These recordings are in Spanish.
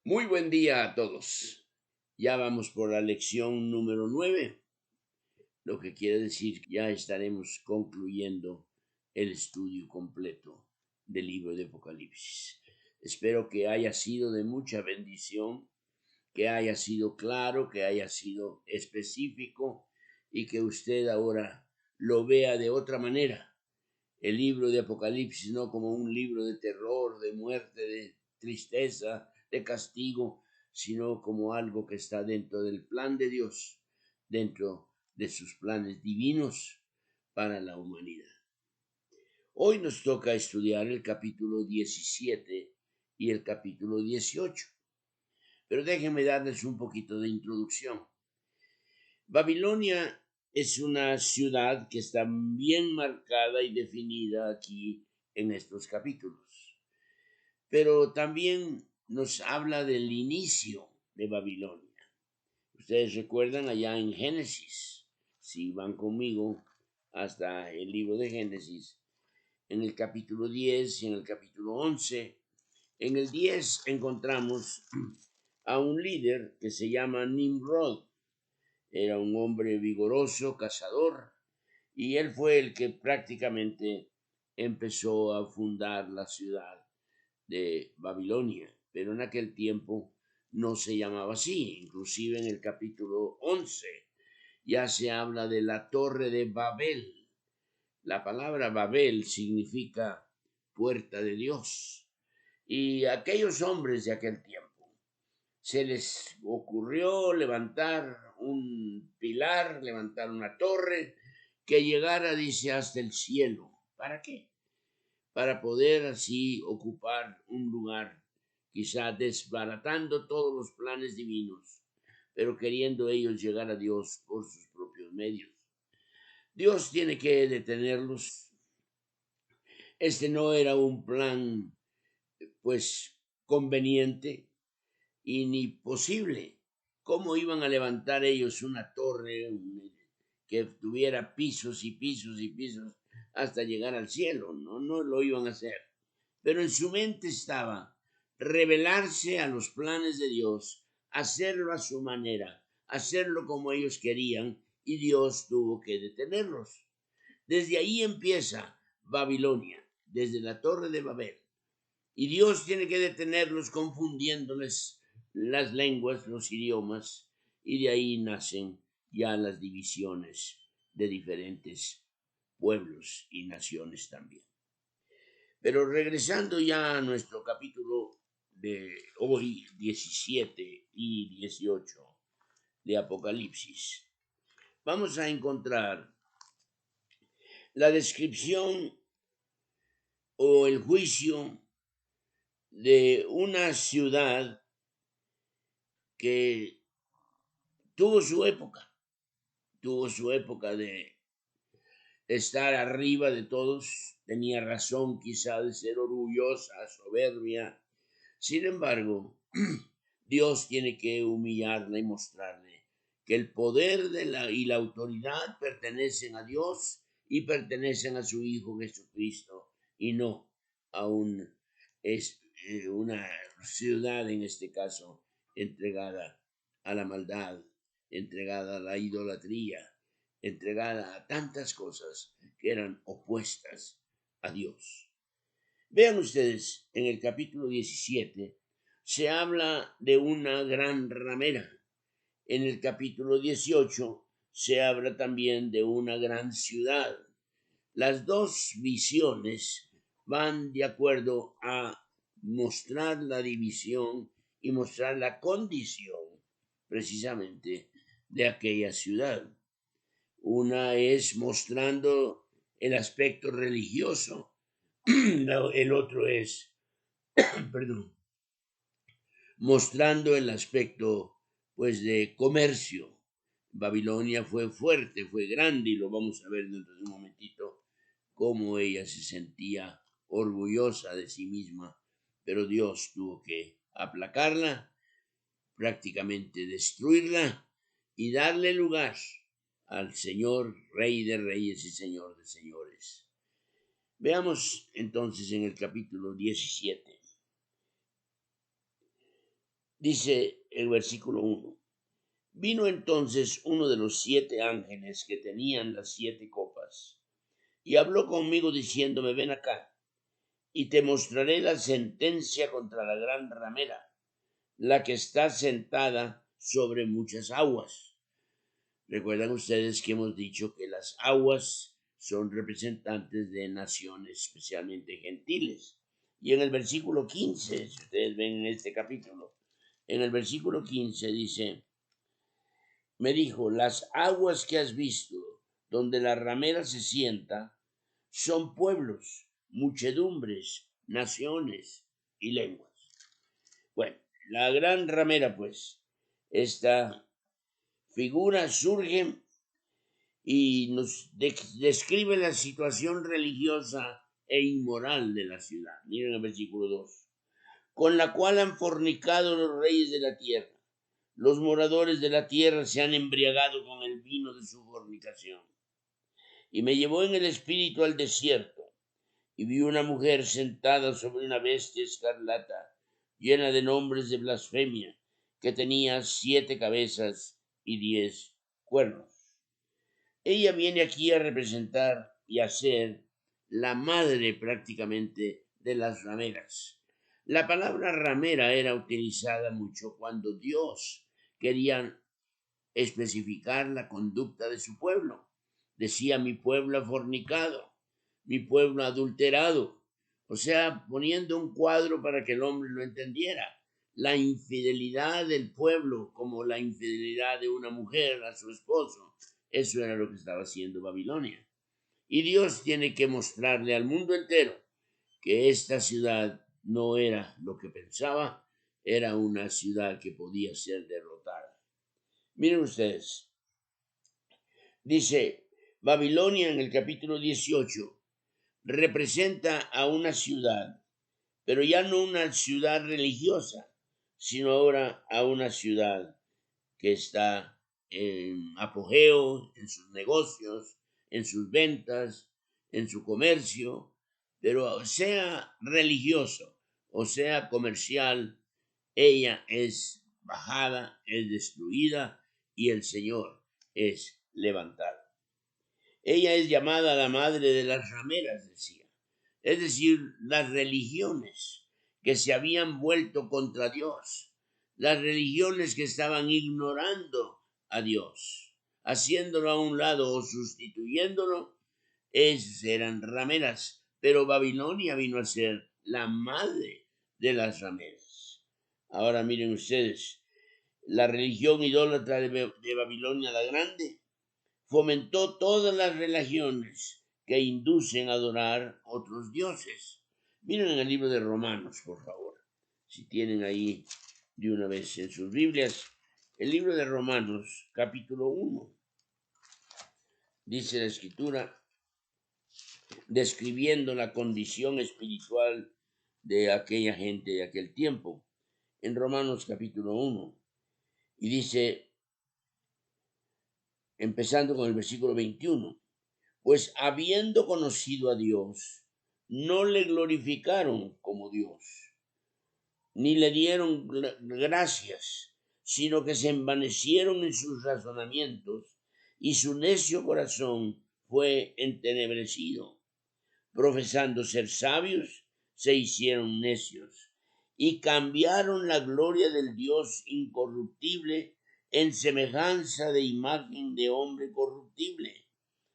Muy buen día a todos. Ya vamos por la lección número 9, lo que quiere decir que ya estaremos concluyendo el estudio completo del libro de Apocalipsis. Espero que haya sido de mucha bendición, que haya sido claro, que haya sido específico y que usted ahora lo vea de otra manera. El libro de Apocalipsis no como un libro de terror, de muerte, de tristeza, de castigo, sino como algo que está dentro del plan de Dios, dentro de sus planes divinos para la humanidad. Hoy nos toca estudiar el capítulo 17 y el capítulo 18, pero déjenme darles un poquito de introducción. Babilonia es una ciudad que está bien marcada y definida aquí en estos capítulos, pero también nos habla del inicio de Babilonia. Ustedes recuerdan allá en Génesis, si van conmigo hasta el libro de Génesis, en el capítulo 10 y en el capítulo 11. En el 10 encontramos a un líder que se llama Nimrod. Era un hombre vigoroso, cazador, y él fue el que prácticamente empezó a fundar la ciudad de Babilonia, pero en aquel tiempo no se llamaba así. Inclusive en el capítulo 11 ya se habla de la torre de Babel. La palabra Babel significa puerta de Dios. Y aquellos hombres de aquel tiempo se les ocurrió levantar un pilar, levantar una torre que llegara, dice, hasta el cielo. ¿Para qué? Para poder así ocupar un lugar, quizá desbaratando todos los planes divinos, pero queriendo ellos llegar a Dios por sus propios medios. Dios tiene que detenerlos. Este no era un plan, pues, conveniente y ni posible. ¿Cómo iban a levantar ellos una torre que tuviera pisos y pisos y pisos hasta llegar al cielo? No, no lo iban a hacer. Pero en su mente estaba revelarse a los planes de Dios, hacerlo a su manera, hacerlo como ellos querían, y Dios tuvo que detenerlos. Desde ahí empieza Babilonia, desde la torre de Babel. Y Dios tiene que detenerlos confundiéndoles las lenguas, los idiomas, y de ahí nacen ya las divisiones de diferentes pueblos y naciones también. Pero regresando ya a nuestro capítulo de hoy, 17 y 18 de Apocalipsis, vamos a encontrar la descripción o el juicio de una ciudad que tuvo su época de estar arriba de todos, tenía razón quizá de ser orgullosa, soberbia. Sin embargo, Dios tiene que humillarla y mostrarle que el poder y la autoridad pertenecen a Dios y pertenecen a su Hijo Jesucristo y no a una ciudad, en este caso, entregada a la maldad, entregada a la idolatría, entregada a tantas cosas que eran opuestas a Dios. Vean ustedes, en el capítulo 17 se habla de una gran ramera. En el capítulo 18 se habla también de una gran ciudad. Las dos visiones van de acuerdo a mostrar la división y mostrar la condición precisamente de aquella ciudad. Una es mostrando el aspecto religioso, el otro es, perdón, mostrando el aspecto, pues, de comercio. Babilonia fue fuerte, fue grande, y lo vamos a ver dentro de un momentito, cómo ella se sentía orgullosa de sí misma, pero Dios tuvo que aplacarla, prácticamente destruirla y darle lugar al Señor, Rey de Reyes y Señor de Señores. Veamos entonces en el capítulo 17. Dice el versículo 1. Vino entonces uno de los 7 ángeles que tenían las 7 copas y habló conmigo diciéndome, ven acá y te mostraré la sentencia contra la gran ramera, la que está sentada sobre muchas aguas. Recuerdan ustedes que hemos dicho que las aguas son representantes de naciones especialmente gentiles. Y en el versículo 15, si ustedes ven en este capítulo, en el versículo 15 dice, me dijo, las aguas que has visto, donde la ramera se sienta, son pueblos, muchedumbres, naciones y lenguas. Bueno, la gran ramera, pues, esta figura surge y nos describe la situación religiosa e inmoral de la ciudad. Miren el versículo 2. Con la cual han fornicado los reyes de la tierra. Los moradores de la tierra se han embriagado con el vino de su fornicación. Y me llevó en el espíritu al desierto, y vi una mujer sentada sobre una bestia escarlata, llena de nombres de blasfemia, que tenía 7 cabezas y 10 cuernos. Ella viene aquí a representar y a ser la madre prácticamente de las rameras. La palabra ramera era utilizada mucho cuando Dios quería especificar la conducta de su pueblo. Decía, mi pueblo ha fornicado, mi pueblo ha adulterado. O sea, poniendo un cuadro para que el hombre lo entendiera. La infidelidad del pueblo como la infidelidad de una mujer a su esposo. Eso era lo que estaba haciendo Babilonia. Y Dios tiene que mostrarle al mundo entero que esta ciudad no era lo que pensaba, era una ciudad que podía ser derrotada. Miren ustedes, dice Babilonia en el capítulo 18, representa a una ciudad, pero ya no una ciudad religiosa, sino ahora a una ciudad que está en apogeo, en sus negocios, en sus ventas, en su comercio, pero sea religioso o sea comercial, ella es bajada, es destruida y el Señor es levantado. Ella es llamada la madre de las rameras, decía. Es decir, las religiones que se habían vuelto contra Dios, las religiones que estaban ignorando a Dios, haciéndolo a un lado o sustituyéndolo, eran rameras. Pero Babilonia vino a ser la madre de las rameras. Ahora miren ustedes, la religión idólatra de Babilonia la Grande fomentó todas las religiones que inducen a adorar otros dioses. Miren en el libro de Romanos, por favor, si tienen ahí de una vez en sus Biblias, el libro de Romanos, capítulo 1. Dice la Escritura, describiendo la condición espiritual de aquella gente de aquel tiempo, en Romanos capítulo 1, y dice, empezando con el versículo 21, pues habiendo conocido a Dios, no le glorificaron como Dios, ni le dieron gracias, sino que se envanecieron en sus razonamientos, y su necio corazón fue entenebrecido. Profesando ser sabios, se hicieron necios, y cambiaron la gloria del Dios incorruptible en semejanza de imagen de hombre corruptible,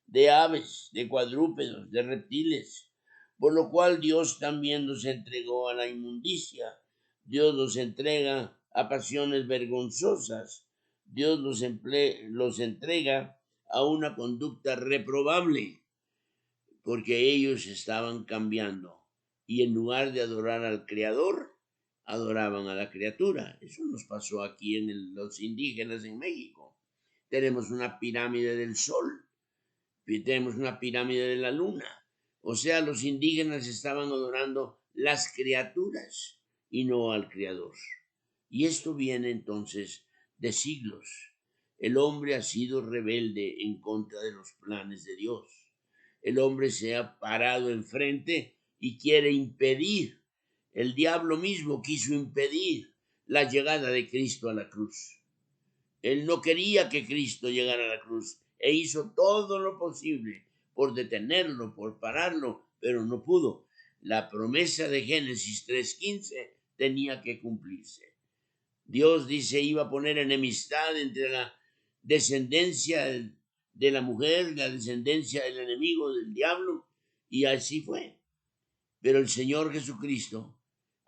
de aves, de cuadrúpedos, de reptiles, por lo cual Dios también los entregó a la inmundicia. Dios los entrega a pasiones vergonzosas. Dios los entrega a una conducta reprobable, porque ellos estaban cambiando y en lugar de adorar al Creador, adoraban a la criatura. Eso nos pasó aquí en los indígenas en México. Tenemos una pirámide del sol, tenemos una pirámide de la luna. O sea, los indígenas estaban adorando las criaturas y no al Creador. Y esto viene entonces de siglos. El hombre ha sido rebelde en contra de los planes de Dios. El hombre se ha parado enfrente y quiere impedir. El diablo mismo quiso impedir la llegada de Cristo a la cruz. Él no quería que Cristo llegara a la cruz e hizo todo lo posible por detenerlo, por pararlo, pero no pudo. La promesa de Génesis 3:15 tenía que cumplirse. Dios dice iba a poner enemistad entre la descendencia de la mujer, la descendencia del enemigo, del diablo, y así fue. Pero el Señor Jesucristo,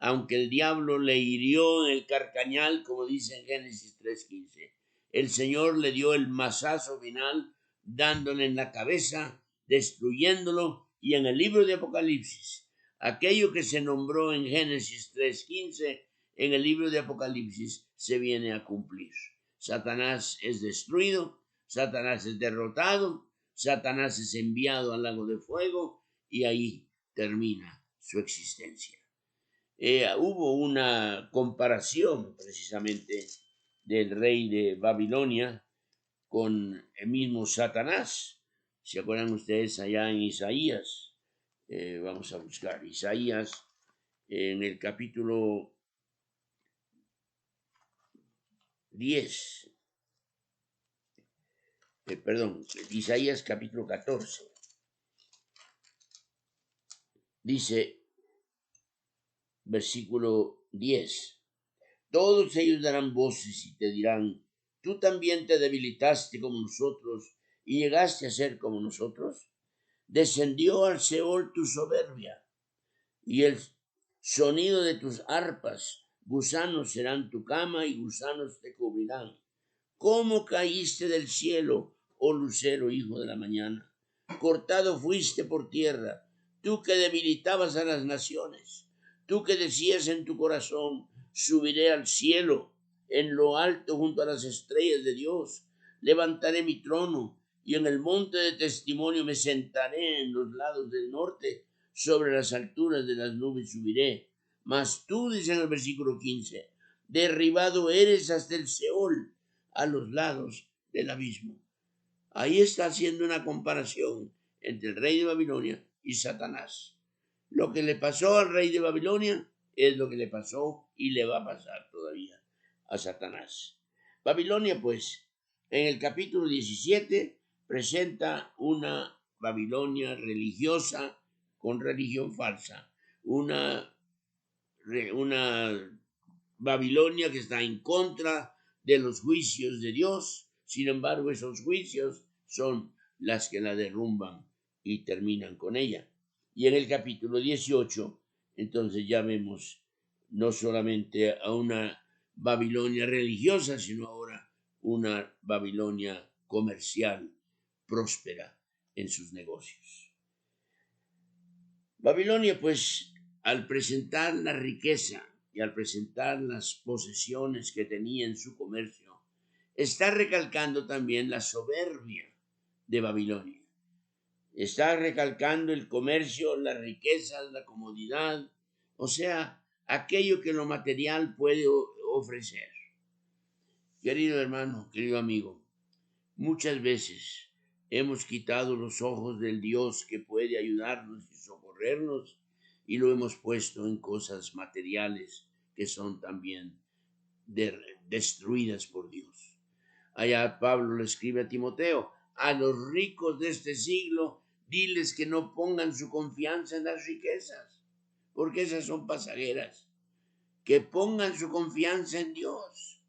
aunque el diablo le hirió en el carcañal, como dice en Génesis 3:15, el Señor le dio el mazazo final, dándole en la cabeza, destruyéndolo, y en el libro de Apocalipsis, aquello que se nombró en Génesis 3:15, en el libro de Apocalipsis se viene a cumplir. Satanás es destruido, Satanás es derrotado, Satanás es enviado al lago de fuego, y ahí termina su existencia. Hubo una comparación precisamente del rey de Babilonia con el mismo Satanás. ¿Se acuerdan ustedes allá en Isaías? Vamos a buscar Isaías en el capítulo 10. Perdón, Isaías capítulo 14. Dice, versículo 10. Todos ellos darán voces y te dirán, ¿tú también te debilitaste como nosotros y llegaste a ser como nosotros? Descendió al Seol tu soberbia y el sonido de tus arpas. Gusanos serán tu cama y gusanos te cubrirán. ¿Cómo caíste del cielo, oh lucero, hijo de la mañana? Cortado fuiste por tierra, tú que debilitabas a las naciones, tú que decías en tu corazón, subiré al cielo, en lo alto junto a las estrellas de Dios, levantaré mi trono, y en el monte de testimonio me sentaré en los lados del norte, sobre las alturas de las nubes subiré. Mas tú, dice en el versículo 15, derribado eres hasta el Seol, a los lados del abismo. Ahí está haciendo una comparación entre el rey de Babilonia y Satanás. Lo que le pasó al rey de Babilonia es lo que le pasó y le va a pasar todavía a Satanás. Babilonia, pues, en el capítulo 17 presenta una Babilonia religiosa con religión falsa, una Babilonia que está en contra de los juicios de Dios. Sin embargo, esos juicios son las que la derrumban y terminan con ella. Y en el capítulo 18, entonces ya vemos no solamente a una Babilonia religiosa, sino ahora una Babilonia comercial, próspera en sus negocios. Babilonia, pues, al presentar la riqueza y al presentar las posesiones que tenía en su comercio, está recalcando también la soberbia de Babilonia. Está recalcando el comercio, las riquezas, la comodidad, o sea, aquello que lo material puede ofrecer. Querido hermano, querido amigo, muchas veces hemos quitado los ojos del Dios que puede ayudarnos y socorrernos y lo hemos puesto en cosas materiales que son también destruidas por Dios. Allá Pablo le escribe a Timoteo, a los ricos de este siglo, diles que no pongan su confianza en las riquezas, porque esas son pasajeras, que pongan su confianza en Dios.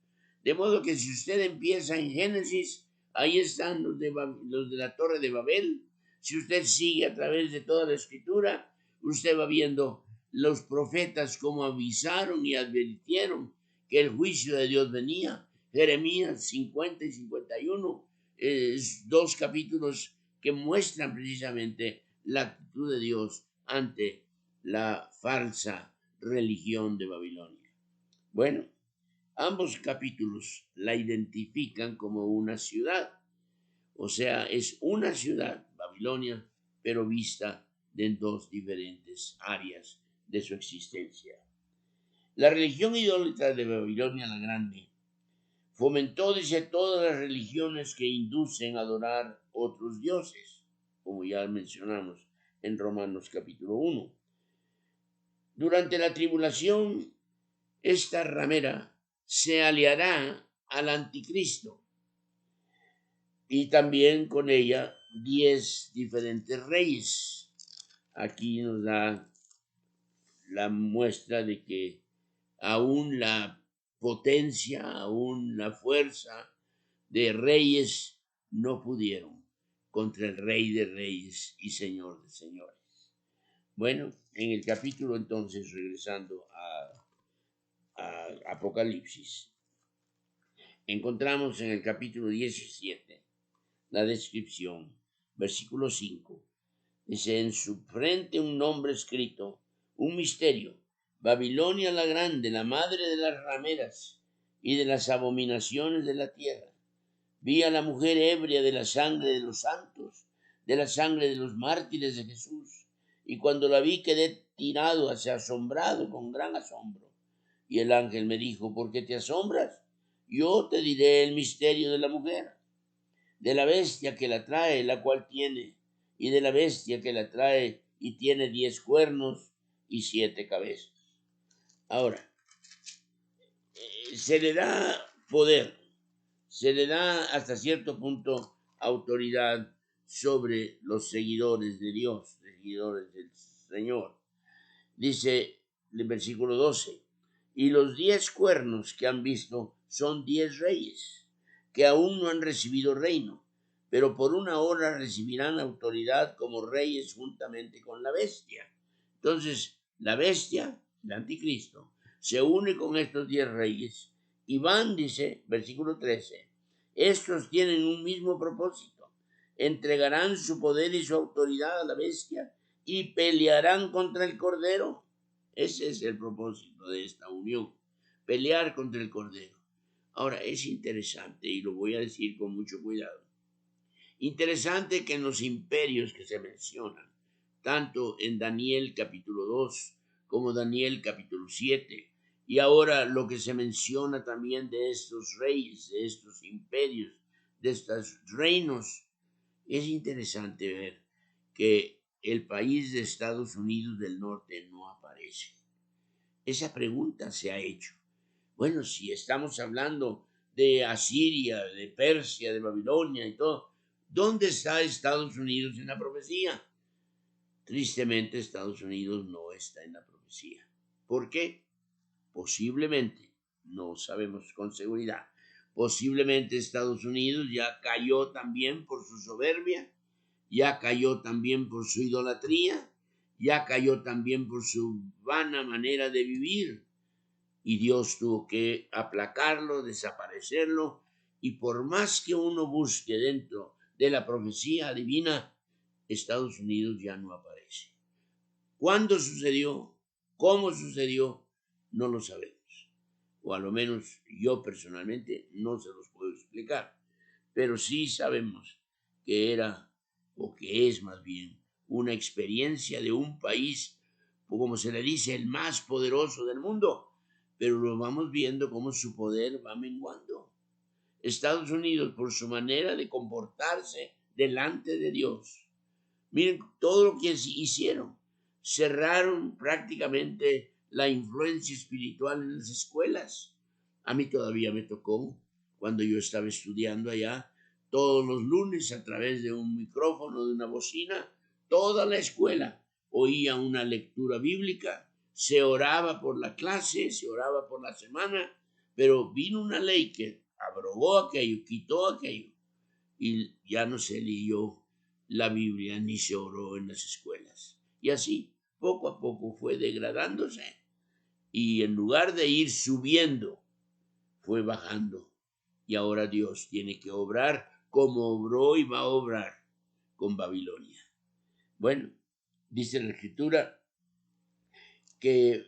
De modo que si usted empieza en Génesis, ahí están los de la Torre de Babel. Si usted sigue a través de toda la escritura, usted va viendo los profetas como avisaron y advirtieron que el juicio de Dios venía. Jeremías 50 y 51, dos capítulos que muestran precisamente la actitud de Dios ante la falsa religión de Babilonia. Bueno, ambos capítulos la identifican como una ciudad, o sea, es una ciudad, Babilonia, pero vista en dos diferentes áreas de su existencia. La religión idólatra de Babilonia la Grande fomentó, dice, todas las religiones que inducen a adorar otros dioses, como ya mencionamos en Romanos capítulo 1. Durante la tribulación, esta ramera se aliará al anticristo y también con ella 10 diferentes reyes. Aquí nos da la muestra de que aún la potencia, aún la fuerza de reyes no pudieron contra el Rey de Reyes y Señor de Señores. Bueno, en el capítulo entonces, regresando a Apocalipsis, encontramos en el capítulo 17 la descripción, versículo 5. Dice, en su frente un nombre escrito, un misterio, Babilonia la grande, la madre de las rameras y de las abominaciones de la tierra. Vi a la mujer ebria de la sangre de los santos, de la sangre de los mártires de Jesús, y cuando la vi quedé tirado hacia asombrado con gran asombro. Y el ángel me dijo, ¿por qué te asombras? Yo te diré el misterio de la mujer, de la bestia que la trae, la cual tiene, y de la bestia que la trae y tiene 10 cuernos y 7 cabezas. Ahora, se le da poder, se le da hasta cierto punto autoridad sobre los seguidores de Dios, seguidores del Señor. Dice el versículo 12, y los 10 cuernos que han visto son 10 reyes, que aún no han recibido reino, pero por una hora recibirán autoridad como reyes juntamente con la bestia. Entonces, la bestia, el anticristo, se une con estos 10 reyes y van, dice, versículo 13, estos tienen un mismo propósito, entregarán su poder y su autoridad a la bestia y pelearán contra el Cordero. Ese es el propósito de esta unión, pelear contra el Cordero. Ahora, es interesante, y lo voy a decir con mucho cuidado, interesante que en los imperios que se mencionan, tanto en Daniel capítulo 2 como Daniel capítulo 7, y ahora lo que se menciona también de estos reyes, de estos imperios, de estos reinos, es interesante ver que el país de Estados Unidos del Norte no aparece. Esa pregunta se ha hecho. Bueno, si estamos hablando de Asiria, de Persia, de Babilonia y todo, ¿dónde está Estados Unidos en la profecía? Tristemente, Estados Unidos no está en la profecía. ¿Por qué? Posiblemente, no sabemos con seguridad, posiblemente Estados Unidos ya cayó también por su soberbia, ya cayó también por su idolatría, ya cayó también por su vana manera de vivir. Y Dios tuvo que aplacarlo, desaparecerlo, y por más que uno busque dentro de la profecía divina, Estados Unidos ya no aparece. ¿Cuándo sucedió? ¿Cómo sucedió? No lo sabemos. O a lo menos yo personalmente no se los puedo explicar. Pero sí sabemos que era, o que es más bien, una experiencia de un país, o como se le dice, el más poderoso del mundo. Pero lo vamos viendo cómo su poder va menguando. Estados Unidos, por su manera de comportarse delante de Dios, miren todo lo que hicieron. Cerraron prácticamente la influencia espiritual en las escuelas. A mí todavía me tocó, cuando yo estaba estudiando allá, todos los lunes a través de un micrófono, de una bocina, toda la escuela oía una lectura bíblica, se oraba por la clase, se oraba por la semana, pero vino una ley que abrogó aquello, quitó aquello, y ya no se leyó la Biblia ni se oró en las escuelas. Y así, poco a poco fue degradándose, y en lugar de ir subiendo, fue bajando. Y ahora Dios tiene que obrar como obró y va a obrar con Babilonia. Bueno, dice la Escritura que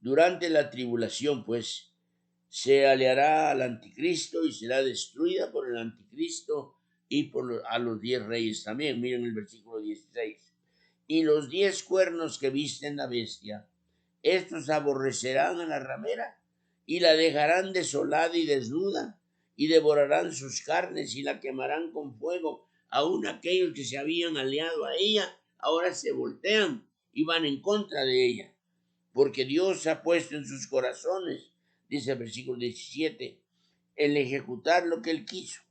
durante la tribulación, pues, se aliará al anticristo y será destruida por el anticristo y a los 10 reyes también. Miren el versículo 16. Y los 10 cuernos que visten la bestia, estos aborrecerán a la ramera y la dejarán desolada y desnuda, y devorarán sus carnes y la quemarán con fuego. Aún aquellos que se habían aliado a ella, ahora se voltean y van en contra de ella, porque Dios ha puesto en sus corazones dice el versículo 17, el ejecutar lo que él quiso,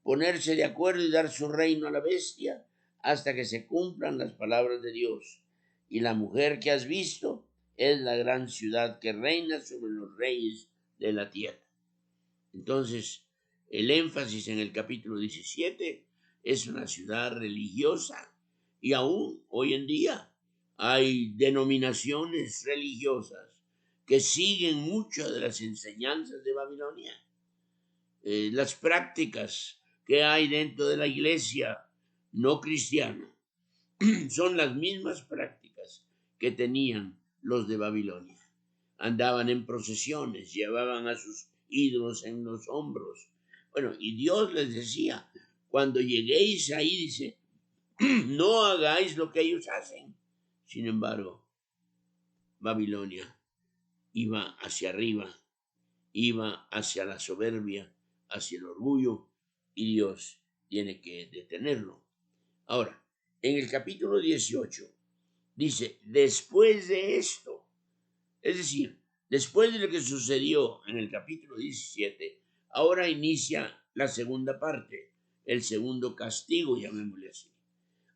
ponerse de acuerdo y dar su reino a la bestia hasta que se cumplan las palabras de Dios. Y la mujer que has visto es la gran ciudad que reina sobre los reyes de la tierra. Entonces, el énfasis en el capítulo 17 es una ciudad religiosa y aún hoy en día hay denominaciones religiosas que siguen muchas de las enseñanzas de Babilonia. Las prácticas que hay dentro de la iglesia no cristiana son las mismas prácticas que tenían los de Babilonia. Andaban en procesiones, llevaban a sus ídolos en los hombros. Bueno, y Dios les decía, cuando lleguéis ahí, dice, no hagáis lo que ellos hacen. Sin embargo, Babilonia iba hacia arriba, iba hacia la soberbia, hacia el orgullo, y Dios tiene que detenerlo. Ahora, en el capítulo 18 dice, después de esto, es decir, después de lo que sucedió en el capítulo 17, ahora inicia la segunda parte, el segundo castigo, llamémosle así.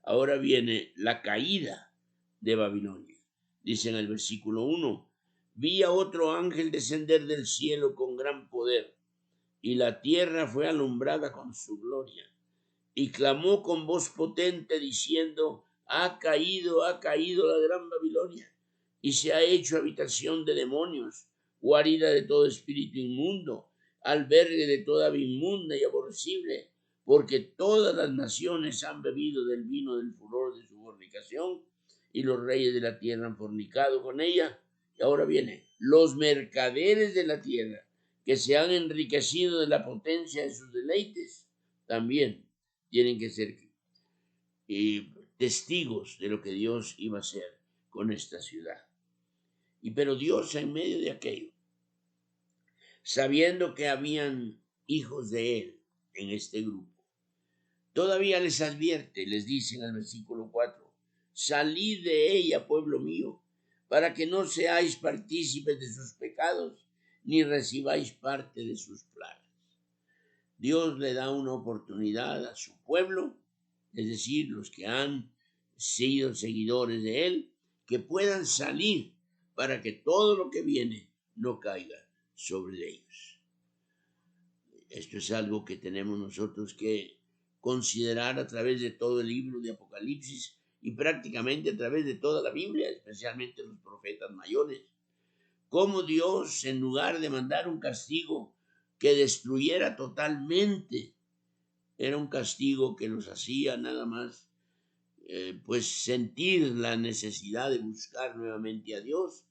Ahora viene la caída de Babilonia. Dice en el versículo 1, vi a otro ángel descender del cielo con gran poder, y la tierra fue alumbrada con su gloria. Y clamó con voz potente diciendo, ha caído la gran Babilonia, y se ha hecho habitación de demonios, guarida de todo espíritu inmundo, albergue de toda ave inmunda y aborrecible, porque todas las naciones han bebido del vino del furor de su fornicación, y los reyes de la tierra han fornicado con ella. Y ahora viene, los mercaderes de la tierra, que se han enriquecido de la potencia de sus deleites, también tienen que ser testigos de lo que Dios iba a hacer con esta ciudad. Pero Dios en medio de aquello, sabiendo que habían hijos de él en este grupo, todavía les advierte, les dice en el versículo 4, salid de ella, pueblo mío, para que no seáis partícipes de sus pecados, ni recibáis parte de sus plagas. Dios le da una oportunidad a su pueblo, es decir, los que han sido seguidores de él, que puedan salir para que todo lo que viene no caiga sobre ellos. Esto es algo que tenemos nosotros que considerar a través de todo el libro de Apocalipsis y prácticamente a través de toda la Biblia, especialmente los profetas mayores. Cómo Dios, en lugar de mandar un castigo que destruyera totalmente, era un castigo que los hacía nada más pues sentir la necesidad de buscar nuevamente a Dios,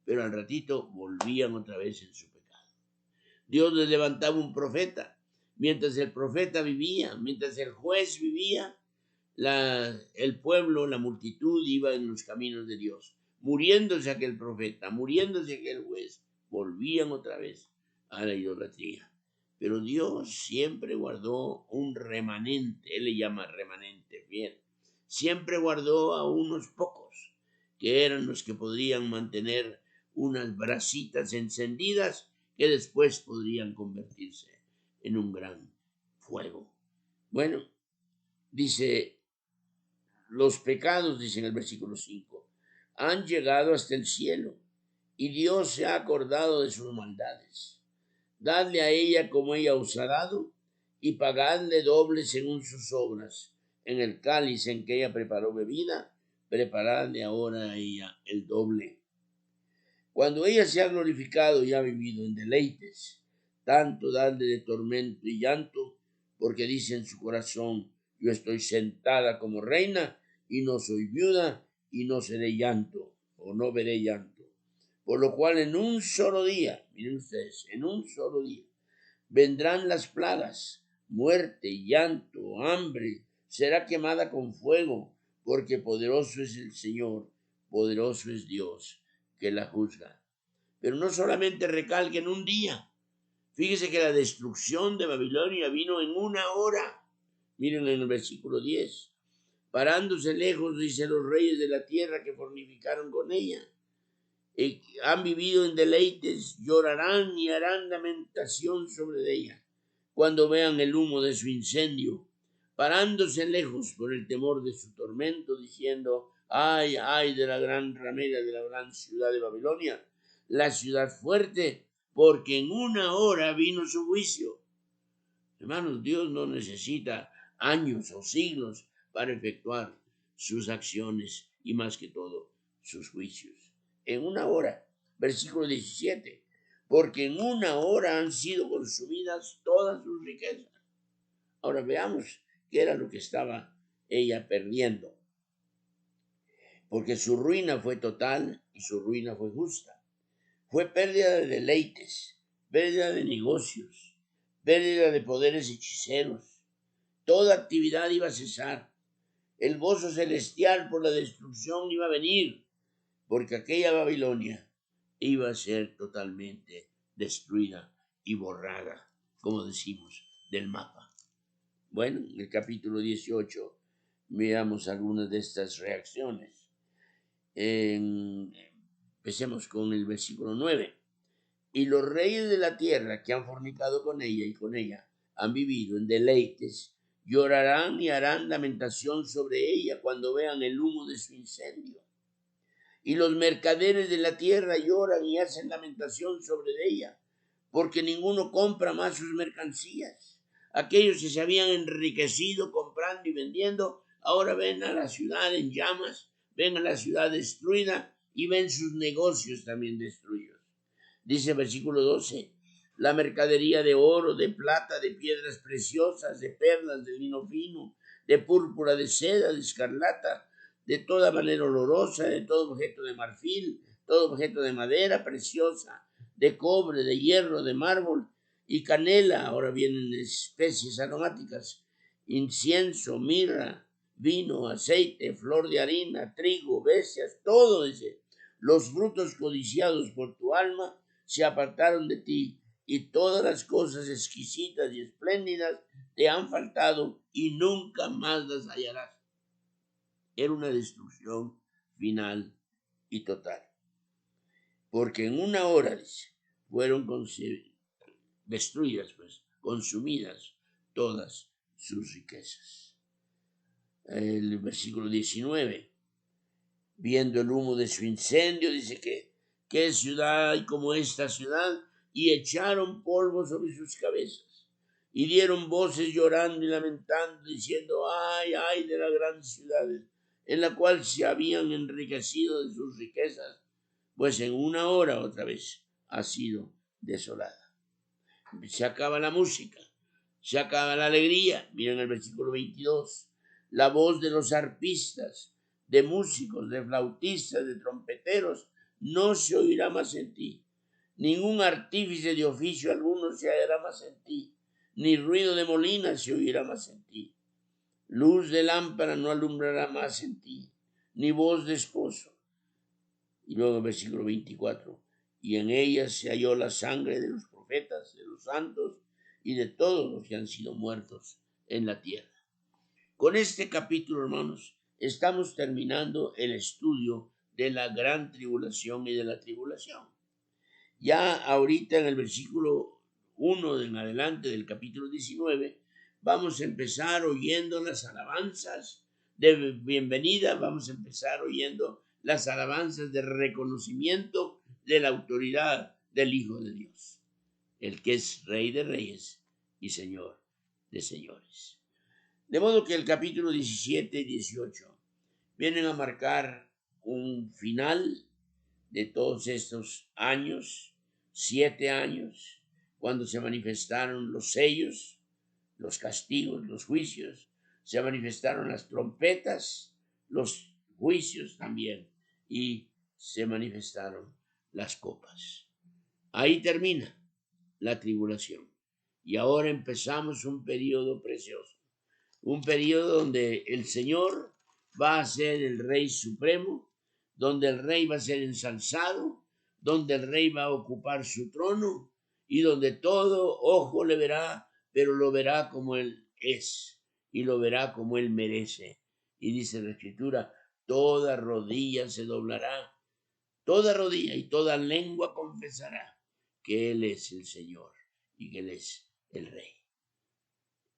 pero al ratito volvían otra vez en su pecado. Dios les levantaba un profeta. Mientras el profeta vivía, mientras el juez vivía, el pueblo, la multitud iba en los caminos de Dios. Muriéndose aquel profeta, muriéndose aquel juez, volvían otra vez a la idolatría. Pero Dios siempre guardó un remanente, él le llama remanente fiel. Siempre guardó a unos pocos, que eran los que podrían mantener unas brasitas encendidas que después podrían convertirse en un gran fuego. Bueno, dice, los pecados, dice en el versículo 5, han llegado hasta el cielo, y Dios se ha acordado de sus maldades. Dadle a ella como ella os ha dado, y pagadle doble según sus obras. En el cáliz en que ella preparó bebida, preparadle ahora a ella el doble. Cuando ella se ha glorificado y ha vivido en deleites, tanto dadle de tormento y llanto, porque dice en su corazón, yo estoy sentada como reina, y no soy viuda, y no seré llanto, o no veré llanto. Por lo cual en un solo día, miren ustedes, en un solo día, vendrán las plagas, muerte, llanto, hambre, será quemada con fuego, porque poderoso es el Señor, poderoso es Dios, que la juzga. Pero no solamente recalca en un día. Fíjese que la destrucción de Babilonia vino en una hora. Miren en el versículo 10. Parándose lejos, dice, los reyes de la tierra que fornicaron con ella. Han vivido en deleites, llorarán y harán lamentación sobre ella cuando vean el humo de su incendio, parándose lejos por el temor de su tormento, diciendo: ay, ay de la gran ramera, de la gran ciudad de Babilonia, la ciudad fuerte, porque en una hora vino su juicio. Hermanos, Dios no necesita años o siglos para efectuar sus acciones y, más que todo, sus juicios. En una hora, versículo 17, porque en una hora han sido consumidas todas sus riquezas. Ahora veamos qué era lo que estaba ella perdiendo, porque su ruina fue total y su ruina fue justa. Fue pérdida de deleites, pérdida de negocios, pérdida de poderes hechiceros. Toda actividad iba a cesar. El gozo celestial por la destrucción iba a venir, porque aquella Babilonia iba a ser totalmente destruida y borrada, como decimos, del mapa. Bueno, en el capítulo 18 veamos algunas de estas reacciones. Empecemos con el versículo 9. Y los reyes de la tierra que han fornicado con ella y con ella han vivido en deleites, llorarán y harán lamentación sobre ella cuando vean el humo de su incendio. Y los mercaderes de la tierra lloran y hacen lamentación sobre ella, porque ninguno compra más sus mercancías. Aquellos que se habían enriquecido comprando y vendiendo, ahora ven a la ciudad en llamas, ven a la ciudad destruida y ven sus negocios también destruidos. Dice el versículo 12, la mercadería de oro, de plata, de piedras preciosas, de perlas, de lino fino, de púrpura, de seda, de escarlata, de toda manera olorosa, de todo objeto de marfil, todo objeto de madera preciosa, de cobre, de hierro, de mármol y canela. Ahora vienen especies aromáticas, incienso, mirra, vino, aceite, flor de harina, trigo, bestias, todo dice. Los frutos codiciados por tu alma se apartaron de ti, y todas las cosas exquisitas y espléndidas te han faltado y nunca más las hallarás. Era una destrucción final y total, porque en una hora, dice, fueron destruidas, consumidas todas sus riquezas. El versículo 19, viendo el humo de su incendio, dice que qué ciudad hay como esta ciudad, y echaron polvo sobre sus cabezas y dieron voces llorando y lamentando, diciendo: ay, ay de la gran ciudad en la cual se habían enriquecido de sus riquezas, pues en una hora otra vez ha sido desolada. Se acaba la música, se acaba la alegría. Miren el versículo 22, la voz de los arpistas, de músicos, de flautistas, de trompeteros, no se oirá más en ti. Ningún artífice de oficio alguno se hallará más en ti, ni ruido de molina se oirá más en ti. Luz de lámpara no alumbrará más en ti, ni voz de esposo. Y luego el versículo 24, y en ella se halló la sangre de los profetas, de los santos y de todos los que han sido muertos en la tierra. Con este capítulo, hermanos, estamos terminando el estudio de la gran tribulación y de la tribulación. Ya ahorita en el versículo 1 en adelante del capítulo 19, vamos a empezar oyendo las alabanzas de bienvenida, vamos a empezar oyendo las alabanzas de reconocimiento de la autoridad del Hijo de Dios, el que es Rey de Reyes y Señor de Señores. De modo que el capítulo 17 y 18 vienen a marcar un final de todos estos años, 7 años, cuando se manifestaron los sellos, los castigos, los juicios, se manifestaron las trompetas, los juicios también, y se manifestaron las copas. Ahí termina la tribulación. Y ahora empezamos un periodo precioso, un periodo donde el Señor va a ser el Rey Supremo, donde el Rey va a ser ensalzado, donde el Rey va a ocupar su trono y donde todo ojo le verá, pero lo verá como Él es y lo verá como Él merece. Y dice la Escritura, toda rodilla se doblará toda rodilla y toda lengua confesará que Él es el Señor y que Él es el Rey.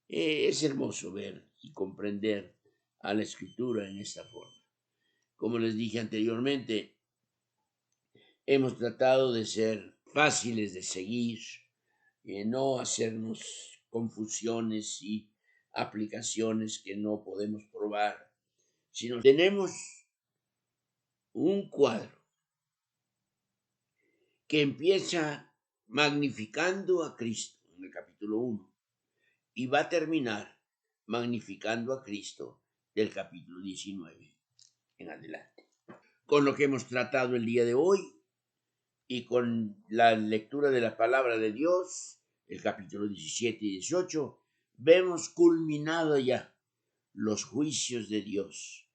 Es hermoso ver y comprender a la Escritura en esta forma. Como les dije anteriormente, hemos tratado de ser fáciles de seguir, no hacernos confusiones y aplicaciones que no podemos probar, sino tenemos un cuadro que empieza magnificando a Cristo en el capítulo 1 y va a terminar magnificando a Cristo del capítulo 19 en adelante. Con lo que hemos tratado el día de hoy y con la lectura de la palabra de Dios, el capítulo 17 y 18, vemos culminado ya los juicios de Dios.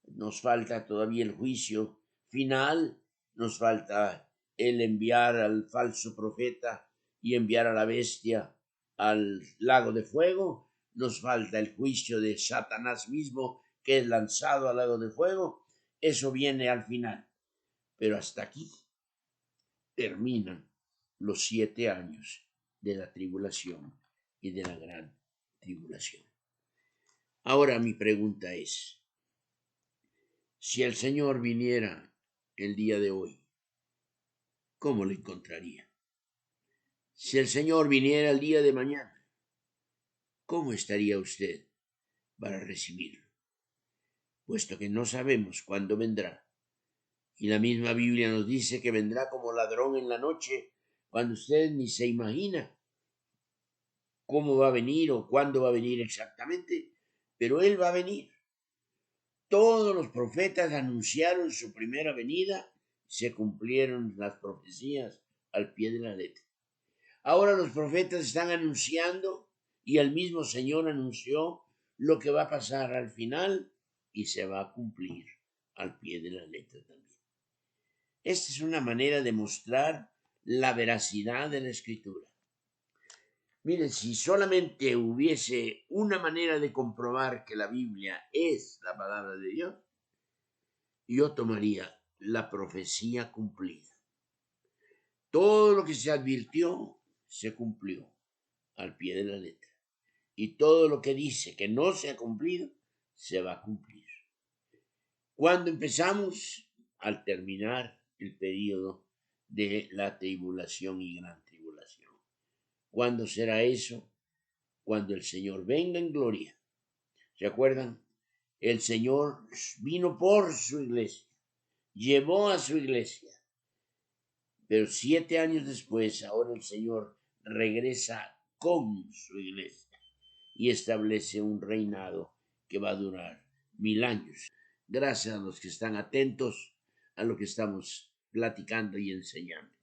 Nos falta todavía el juicio final, nos falta el enviar al falso profeta y enviar a la bestia al lago de fuego, nos falta el juicio de Satanás mismo que es lanzado al lago de fuego, eso viene al final, pero hasta aquí terminan los 7 años de la tribulación y de la gran tribulación. Ahora mi pregunta es, si el Señor viniera el día de hoy, ¿cómo lo encontraría? Si el Señor viniera el día de mañana, ¿cómo estaría usted para recibirlo? Puesto que no sabemos cuándo vendrá. Y la misma Biblia nos dice que vendrá como ladrón en la noche, cuando usted ni se imagina cómo va a venir o cuándo va a venir exactamente, pero Él va a venir. Todos los profetas anunciaron su primera venida, se cumplieron las profecías al pie de la letra. Ahora los profetas están anunciando y el mismo Señor anunció lo que va a pasar al final y se va a cumplir al pie de la letra también. Esta es una manera de mostrar la veracidad de la Escritura. Miren, si solamente hubiese una manera de comprobar que la Biblia es la palabra de Dios, yo tomaría la profecía cumplida. Todo lo que se advirtió se cumplió al pie de la letra. Y todo lo que dice que no se ha cumplido, se va a cumplir. ¿Cuándo empezamos? Al terminar el periodo de la tribulación y gran tribulación. ¿Cuándo será eso? Cuando el Señor venga en gloria. ¿Se acuerdan? El Señor vino por su iglesia, llevó a su iglesia, pero 7 años después, ahora el Señor regresa con su iglesia y establece un reinado que va a durar 1000 años. Gracias a los que están atentos a lo que estamos platicando y enseñando.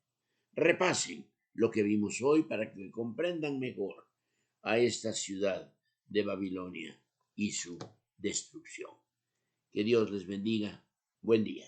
Repasen lo que vimos hoy para que comprendan mejor a esta ciudad de Babilonia y su destrucción. Que Dios les bendiga. Buen día.